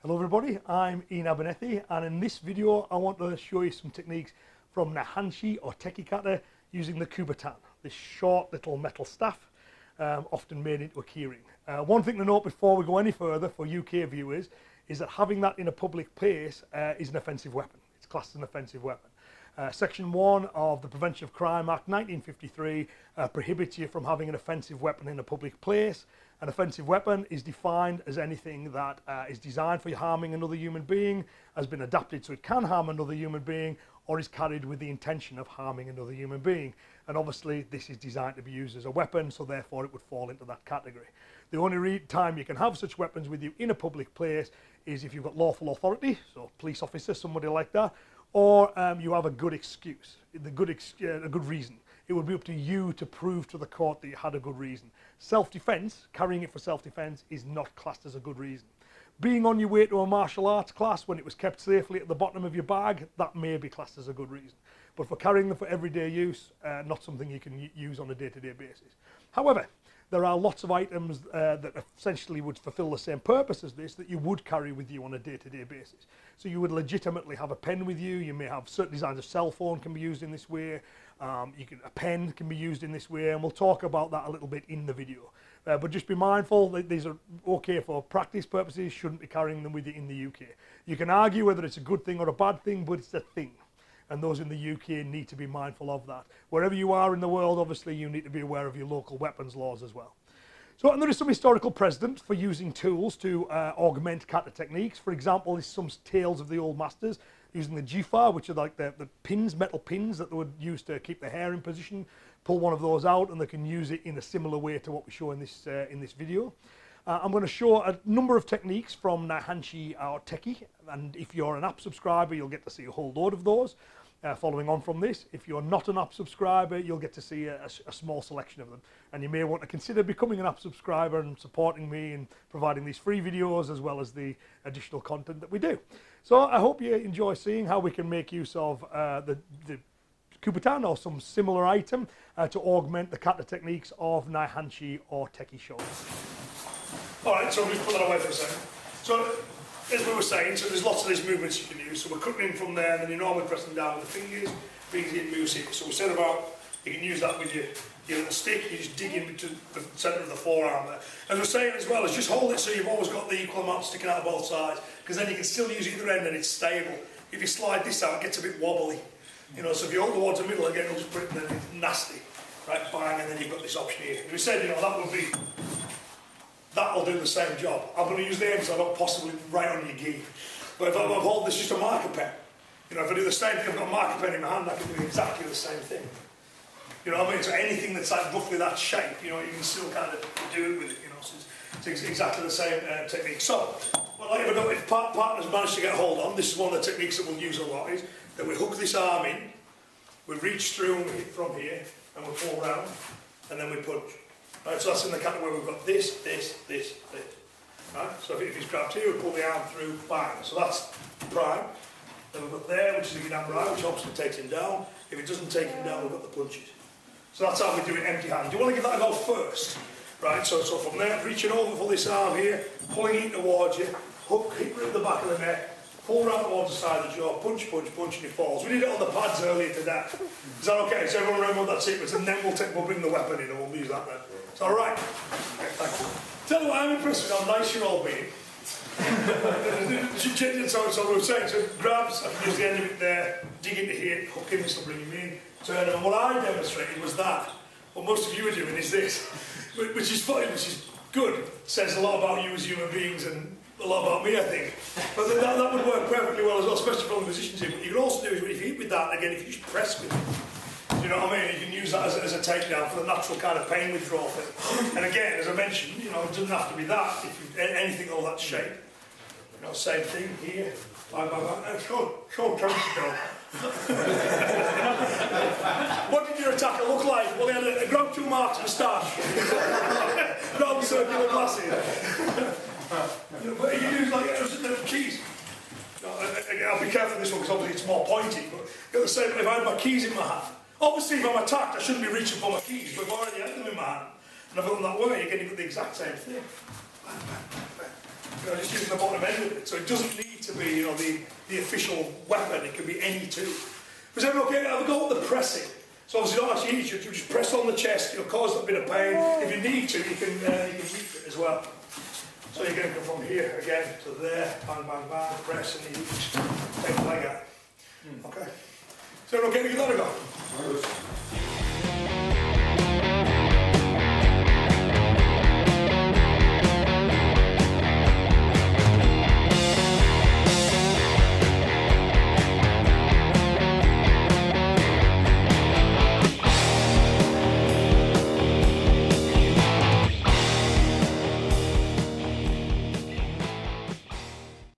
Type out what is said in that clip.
Hello everybody, I'm Ian Abernethy, and in this video I want to show you some techniques from Naihanchi or Tekki Kata using the Kubotan, this short little metal staff, often made into a keyring. One thing to note before we go any further for UK viewers is that having that in a public place is an offensive weapon. It's classed as an offensive weapon. Section 1 of the Prevention of Crime Act 1953 prohibits you from having an offensive weapon in a public place. An offensive weapon is defined as anything that is designed for harming another human being, has been adapted so it can harm another human being, or is carried with the intention of harming another human being. And obviously this is designed to be used as a weapon, so therefore it would fall into that category. The only time you can have such weapons with you in a public place is if you've got lawful authority, so police officer, somebody like that, or you have a good excuse, a good reason. It would be up to you to prove to the court that you had a good reason. Self-defense, carrying it for self-defense, is not classed as a good reason. Being on your way to a martial arts class when it was kept safely at the bottom of your bag, that may be classed as a good reason. But for carrying them for everyday use, not something you can use on a day-to-day basis. However, there are lots of items that essentially would fulfill the same purpose as this that you would carry with you on a day-to-day basis. So you would legitimately have a pen with you. You may have certain designs of cell phone can be used in this way. A pen can be used in this way, and we'll talk about that a little bit in the video. But just be mindful that these are okay for practice purposes, shouldn't be carrying them with you in the UK. You can argue whether it's a good thing or a bad thing, but it's a thing. And those in the UK need to be mindful of that. Wherever you are in the world, obviously, you need to be aware of your local weapons laws as well. So, and there is some historical precedent for using tools to augment kata techniques. For example, there's some tales of the old masters using the jifa, which are like the pins, metal pins that they would use to keep the hair in position. Pull one of those out and they can use it in a similar way to what we show in this video. I'm going to show a number of techniques from Naihanchi or Tekki, and if you're an app subscriber, you'll get to see a whole load of those. Following on from this, if you're not an app subscriber, you'll get to see a small selection of them, and you may want to consider becoming an app subscriber and supporting me and providing these free videos as well as the additional content that we do. So I hope you enjoy seeing how we can make use of the Kubotan or some similar item to augment the kata techniques of Naihanchi or Tekki Shodan. Alright, so we'll just put that away for a second. So, as we were saying, so there's lots of these movements you can use. So we're cutting in from there, and then you normally press them down with the fingers, brings it, moves it. So we said about, you can use that with your little stick, you just dig into the centre of the forearm there. As we're saying as well, is just hold it so you've always got the equal amount sticking out of both sides, because then you can still use either end and it's stable. If you slide this out, it gets a bit wobbly. You know, so if you hold towards the middle again, you'll just put it in there, it's nasty. Right, bang, and then you've got this option here. As we said, you know, that'll do the same job. I'm going to use the aim so I don't possibly write on your gi. But if I hold this just a marker pen, you know, if I do the same thing, I've got a marker pen in my hand, I can do exactly the same thing. You know what I mean? So anything that's like roughly that shape, you know, you can still kind of do it with it, you know, so it's exactly the same technique. So, what I ever do, if partners manage to get hold on, this is one of the techniques that we'll use a lot, is that we hook this arm in, we reach through and we hit from here, and we pull round, and then we punch. Right, so that's in the category where we've got this. Right, so if he's grabbed here, we pull the arm through, bang. So that's prime. Then we've got there, which is the down right, which obviously takes him down. If it doesn't take him down, we've got the punches. So that's how we do it empty hand. Do you want to give that a go first? Right, so from there, reaching over for this arm here, pulling it towards you, hook, hit at the back of the neck, pull round towards the side of the jaw, punch, punch, punch, and he falls. We did it on the pads earlier today. Is that okay? So everyone remember what that sequence, and then we'll bring the weapon in and we'll use that then. It's all right. Okay, thank you. Tell you what, I'm impressed with how nice you're all being. So we were saying, so grabs, I can use the end of it there, dig into here, hook in, this will bring him in, turn him. And what I demonstrated was that. What most of you are doing is this, which is funny, which is good. It says a lot about you as human beings and a lot about me, I think. But that would work perfectly well as well, especially from the positions here. What you can also do is, if you hit with that, again, if you just press with it, you know what I mean? You can use that as a takedown for the natural kind of pain withdrawal thing. And again, as I mentioned, you know, it doesn't have to be that. If you, anything of that shape, you know, same thing here. Bang, bang, bang. Show him to go. What did your attacker look like? Well, he had a grab two marks moustache. Round circular glasses. You know, but you use like the keys. I'll be careful with this one because obviously it's more pointy. But you're the same. If I had my keys in my hand, obviously if I'm attacked, I shouldn't be reaching for my keys. But if I already had them in my hand and I've got them that way, you're getting the exact same thing. Bang, bang, bang, bang. You know, just using the bottom end of it. So it doesn't need to be, you know, the official weapon. It can be any tool. Was everyone okay? Now, go with the pressing. So obviously, don't actually use it. You just press on the chest. You'll cause a bit of pain. If you need to, you can reach it as well. So you're going to come from here again to there, bang, bang, bang, press, and you just take the leg out. Okay. Is everyone okay to give that a go?